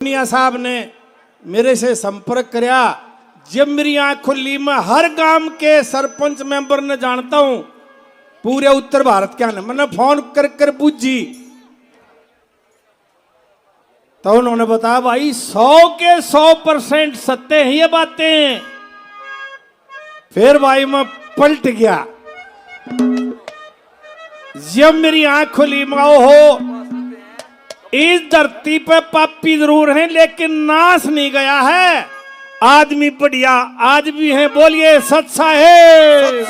मियां साहब ने मेरे से संपर्क करया। जब मेरी आंख खुली, मैं हर गांव के सरपंच मेंबर ने जानता हूं, पूरे उत्तर भारत के आने मैंने फोन कर कर पूछी तो उन्होंने बताया भाई 100 के 100% सत्य हैं ये बातें। फिर भाई मैं पलट गया। जब मेरी आंख खुली, मैं ओहो, इस धरती पे पापी जरूर हैं लेकिन नाश नहीं गया है, आदमी बढ़िया आज भी हैं। बोलिए सच्चा है।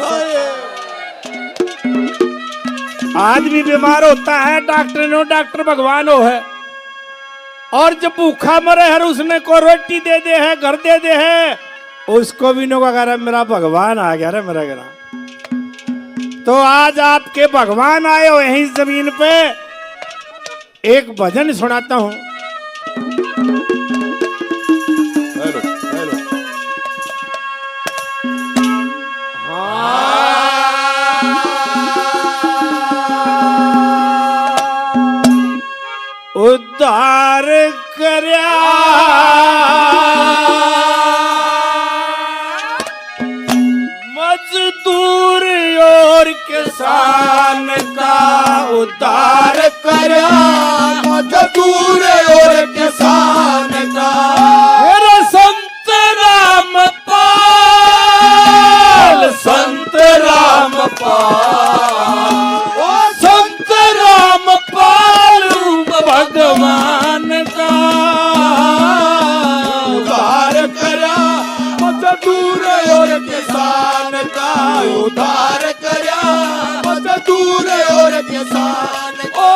आदमी बीमार होता है, डॉक्टर नो डॉक्टर भगवान हो है, और जब भूखा मरे है उसने को रोटी दे दे है, घर दे दे है, उसको भी नो कह रहा मेरा भगवान आ गया रे मेरा घर। तो आज आपके भगवान आए हो यहीं जमीन पे। एक भजन सुनाता हूं। Hello hello. उद्धार करया मजदूर और किसान का, उद्धार करया मजदूर और किसान का। मेरा संत रामपाल, संत रामपाल, ओ संत रामपाल रूप भगवान का, उद्धार करा मजदूर और किसान का। उद्धार करा मजदूर और किसान का। ओ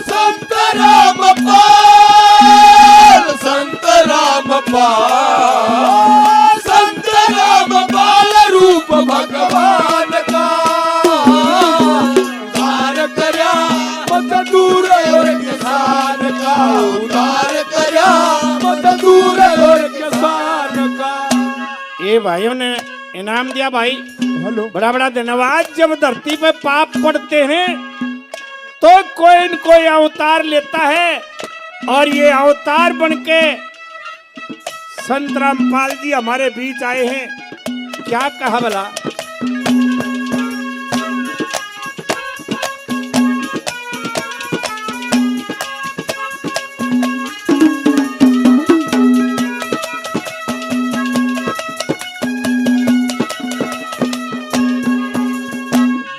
संत रामपाल, संत रामपाल, संत रामपाल रूप भगवान का। उद्धार करा मजदूर और किसान का। उद्धार करा मजदूर और किसान का। ये भाइयों ने इनाम दिया भाई, हेलो, बड़ा बड़ा धन्यवाद। जब धरती पे पाप पड़ते हैं तो कोई न कोई अवतार लेता है, और ये अवतार बनके संत रामपाल जी हमारे बीच आए हैं। क्या कहा भला?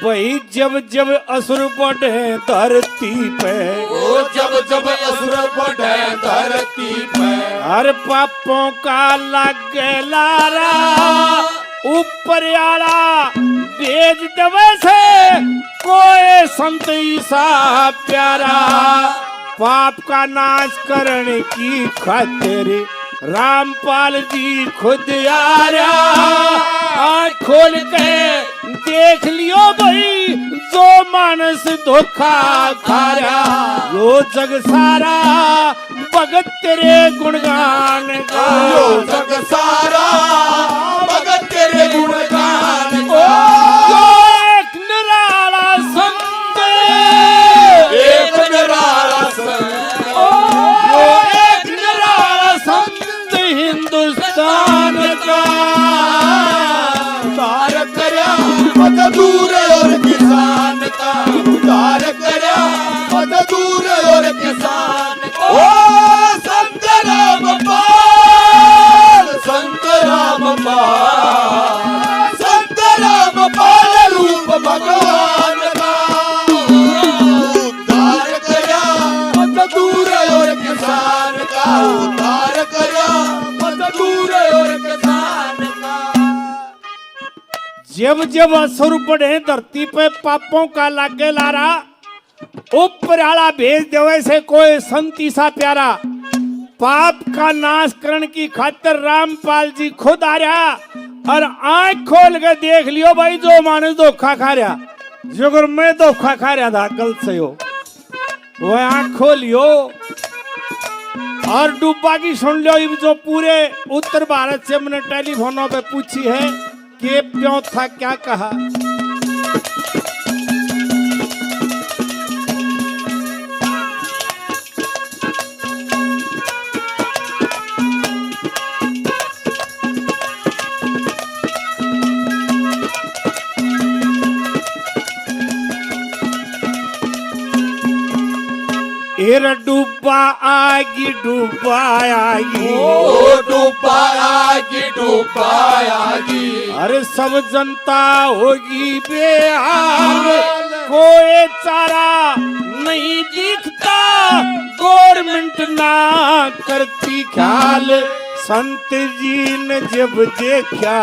वही जब जब असुर बढ़े धरती पे, ओ जब जब असुर बढ़े धरती पे, हर पापों का लगे लारा, ऊपर आला भेज दवे से कोई संत ईसा प्यारा। पाप का नाश करने की खातिर रामपाल जी खुद आया। आँख खोल के देख लियो भाई, जो मानस धोखा खा रहा, यो जग सारा भगत तेरे गुणगान का। यो जग सारा भगत तेरे गुणगान का। यो एक निराला संत, एक निराला संत, यो एक निराला संत हिंदुस्तान का। उद्धार करा मजदूर और किसान का। उद्धार करा मजदूर और किसान का। ओ संत रामपाल, संत रामपाल, संत रामपाल रूप भगवान का। उद्धार करा मजदूर और किसान का। उद्धार करा मजदूर और किसान का। जब जब असुर बढ़े धरती पे पापों का लागे लारा, ऊपर आला भेज देवे से कोई संत ईसा प्यारा। पाप का नाश करने की खातिर रामपाल जी खुद आ रहा, और आंख खोल के देख लियो भाई, जो मानस धोखा खा रहा, जो मैं धोखा खा रहा था गलत से हो, वो आंख खोलियो और डूबा की सुन लो। जो पूरे उत्तर भारत से मैंने टेलीफोनों पे पूछी है कि क्यों था, क्या कहा। फिर डूबा आगी डूबा आगी ओ डूबा आगी डूबा आगी अरे सब जनता होगी बेहाल कोई चारा नहीं दिखता गवर्नमेंट ना करती ख्याल संत जी ने जब देखा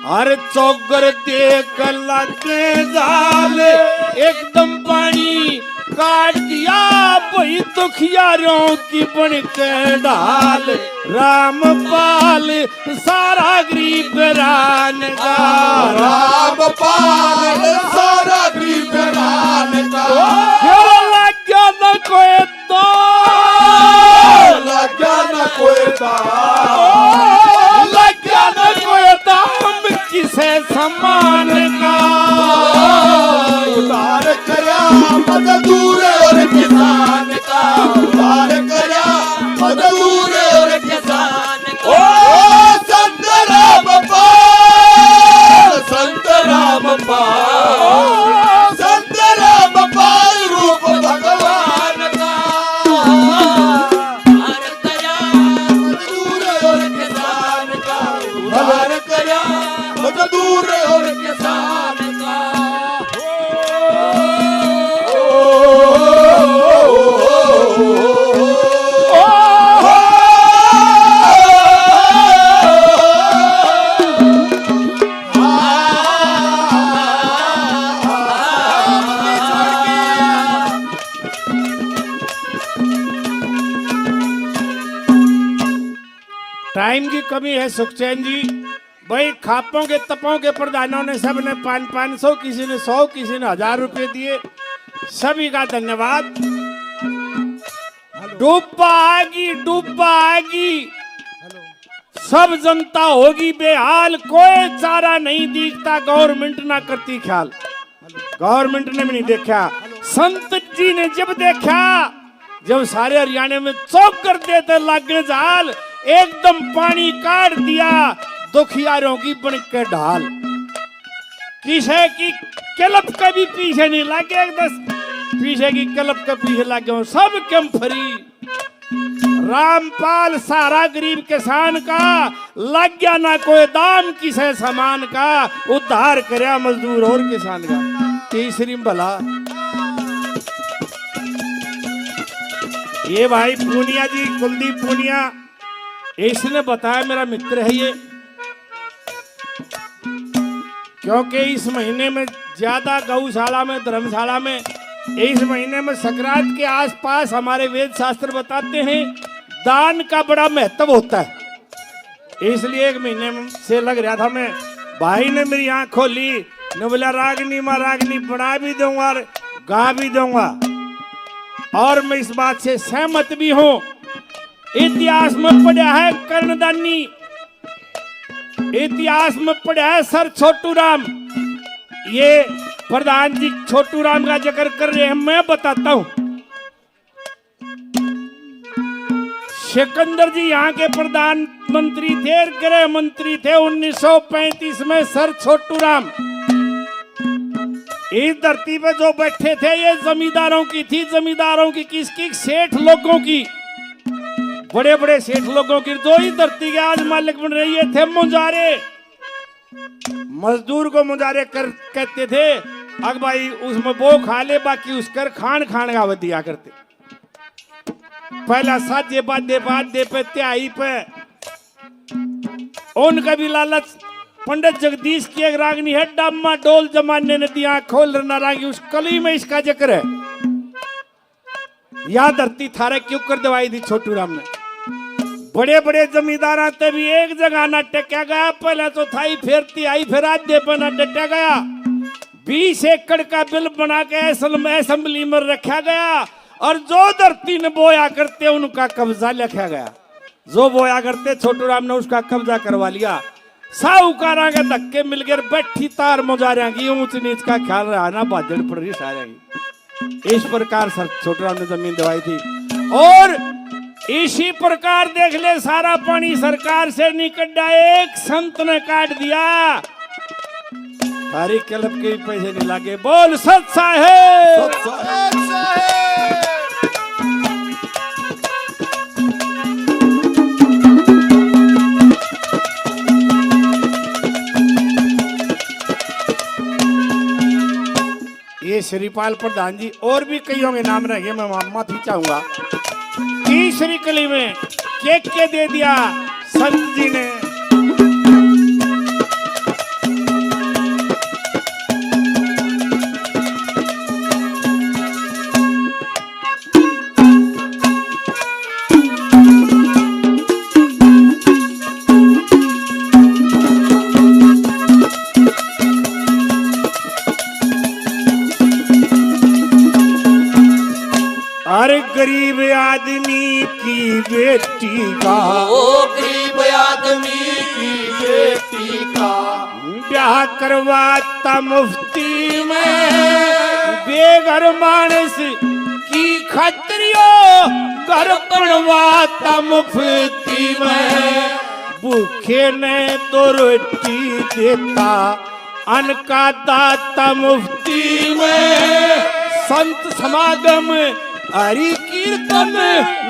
हर चौगर देख लगे जाल एकदम पानी काट दिया वही दुखियारों की बन के ढाल रामपाल सारा गरीब रान का रामपाल सारा गरीब रान का लग्या न कोई तो लग्या न कोई लग्या न कोई दाम किसे समान का उधार करया मजदूर और किसान का उधार करया मजदूर और किसान का ओ संत रामपाल रूप भगवान का उधार करया मजदूर और किसान का उधार करया मजदूर और किसान का टाइम की कमी है सुखचैन जी भाई खापों के तपों के प्रधानों ने सब ने 500 किसी ने 100 किसी ने 1000 रुपए दिए सभी का धन्यवाद डूबा आगी सब जनता होगी बेहाल कोई चारा नहीं दिखता गवर्नमेंट ना करती ख्याल गवर्नमेंट ने भी नहीं देखा संत जी ने जब देखा जब सारे हरियाणा में चौक कर देते लागने जाल एकदम पानी काट दिया दुखियारों की बन के ढाल किसे की क्लब का भी पीछे नहीं लगे पीछे की क्लब के पीछे लगे सब कम फ्री रामपाल सारा गरीब किसान का लग गया ना कोई दाम किसे सामान का उद्धार करया मजदूर और किसान का तीसरी भला ये भाई पूनिया जी कुलदीप पूनिया इसने बताया मेरा मित्र है ये क्योंकि इस महीने में ज्यादा गौशाला में धर्मशाला में इस महीने में संक्रांत के आसपास हमारे वेद शास्त्र बताते हैं दान का बड़ा महत्व होता है इसलिए एक महीने से लग रहा था मैं भाई ने मेरी आंख खोली ने बोला रागनी माँ रागनी बना भी दूंगा और गा भी दूंगा और मैं इस बात से सहमत भी हूं इतिहास में पढ़ा है कर्णदानी इतिहास में पढ़ा है सर छोटू राम ये प्रधान जी छोटू राम का जिक्र कर रहे हैं मैं बताता हूं सिकंदर जी यहाँ के प्रधानमंत्री थे गृह मंत्री थे 1935 में सर छोटू राम इस धरती पे जो बैठे थे ये जमींदारों की थी जमींदारों की किसकी सेठ लोगों की बड़े बड़े सेठ लोगों की जो इस धरती के आज मालिक बन रही है थे मुजारे मजदूर को मुजारे कहते थे अग भाई उसमें वो खा ले बाकी उसकर खान का दिया करते पहला साजे बादे पे त्याई पे उनका भी लालच पंडित जगदीश की एक रागनी है डामा डोल जमाने ने दिया खोल नारागी उस कली में इसका जिक्र है यह धरती थारे क्यों कर दवाई दी छोटू राम ने बड़े बड़े जमींदार आते भी एक जगह ना टेका गया पहले तो थाई फेरती आई फिर आधे पर ना टेका गया 20 एकड़ का बिल बना के असेंबली में रखा गया और जो धरती ने बोया करते उनका कब्जा लिखा गया जो बोया करते छोटू राम ने उसका कब्जा करवा लिया साहूकारा के धक्के मिल गए बैठी तार मुजारिया की ऊंच नीच का ख्याल रहा ना बादल पड़ रही सारे की इस प्रकार सर छोटू राम ने जमीन दवाई थी और इसी प्रकार देख ले सारा पानी सरकार से निकट एक संत ने काट दिया हरी क्लब के पैसे नहीं लागे बोल सच साहेब ये श्रीपाल प्रधान जी और भी कईयों के नाम रहे, मैं माफी चाहूंगा। तीसरी कली में केक के दे दिया संत जी ने। अरे गरीब आदमी की बेटी का, ओ गरीब आदमी की बेटी का ब्याह करवाता मुफ्ती में, बेघर मानस की खातिरियों घर बनवाता मुफ्ती में। भूखे ने तो रोटी देता अन्न का दाता मुफ्ती में। संत समागम हरि कीर्तन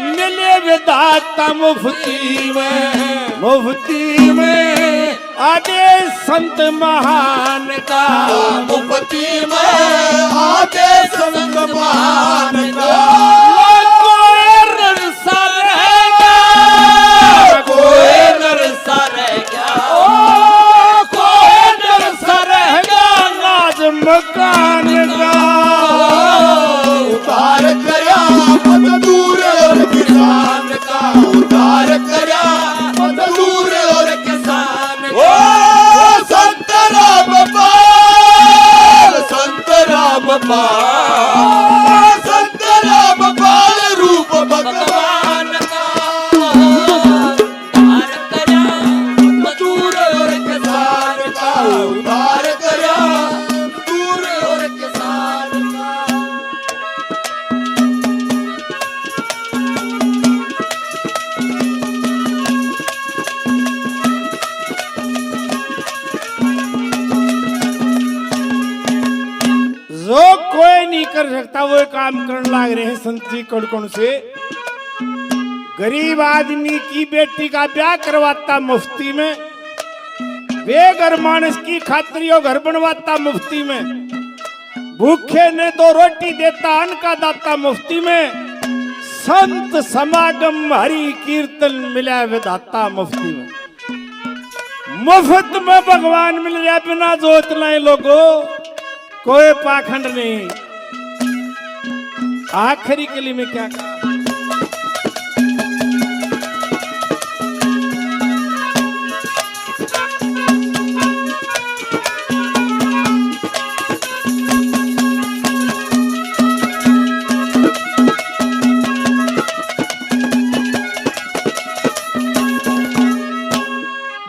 मिले विदाता मुफ्ती में। मुफ्ती में आदेश संत महान का, मुफ्ती में आदेश संत महान का। कोई नरसा रहेगा, कोई नरसा रहेगा, कोई नरसा रहेगा नाज मकान का। उतार करया मजदूर और किसान का, उतार करया मजदूर और किसान का। ओ संत राम पाल, संत राम पाल, संत राम पाल रूप भगवान का। उतार करया मजदूर और किसान का, उतार करया मजदूर और किसान का। जो कोई नहीं कर सकता वो काम करने लग रहे हैं संत जी कड़कण से। गरीब आदमी की बेटी का ब्याह करवाता मुफ्ती में, बेघर मानस की खातिरियों घर बनवाता मुफ्ती में। भूखे ने दो रोटी देता अन्न का दाता मुफ्ती में। संत समागम हरि कीर्तन मिला विधाता मुफ्ती में। मुफ्त में भगवान मिल रहा बिना जोत लाए लोगों, कोई पाखंड नहीं। आखिरी कली में क्या कहा?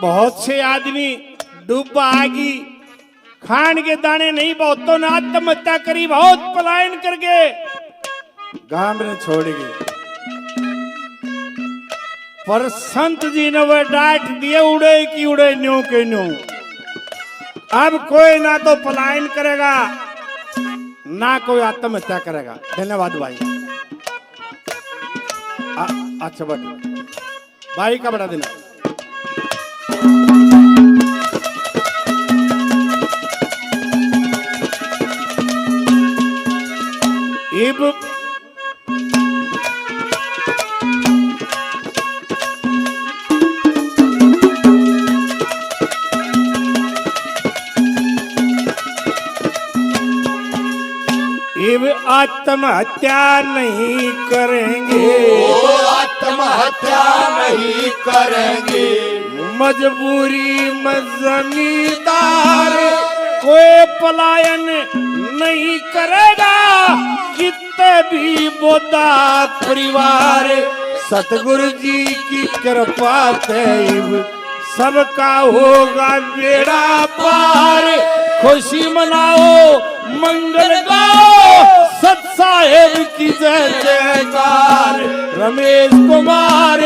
बहुत से आदमी डूबा आगी खान के दाने नहीं, बहुतों ने आत्महत्या करी, बहुत पलायन करके गांव में छोड़ गए। पर संत जी ने वह डांट दिए उड़े की उड़े न्यू के न्यू। अब कोई ना तो पलायन करेगा ना कोई आत्महत्या करेगा। धन्यवाद भाई। अच्छा बट भाई का बड़ा दिन है। इब आत्महत्या नहीं करेंगे, आत्महत्या नहीं करेंगे। मजबूरी में जमींदार कोई पलायन नहीं करेगा। कितने भी बोदा परिवार सतगुरु जी की कृपा से सबका होगा बेड़ा पार। खुशी मनाओ मंगल गाओ सत साहेब की जय जयकार। रमेश कुमार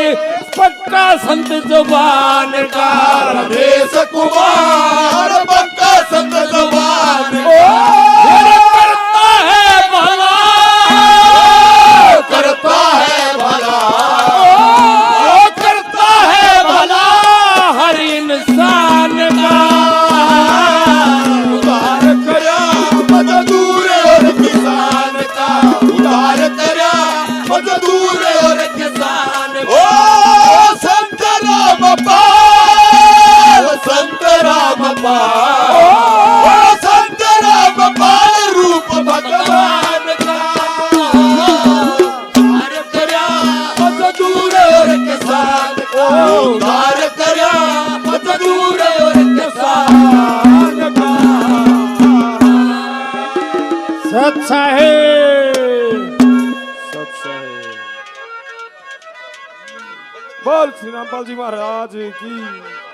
पक्का संत जुबान का, रमेश कुमार पक्का संत जुबान करता है भला, करता है भला, करता है भला हर इंसान का। उतार करया मजदूर और श्री रामपाल जी महाराज की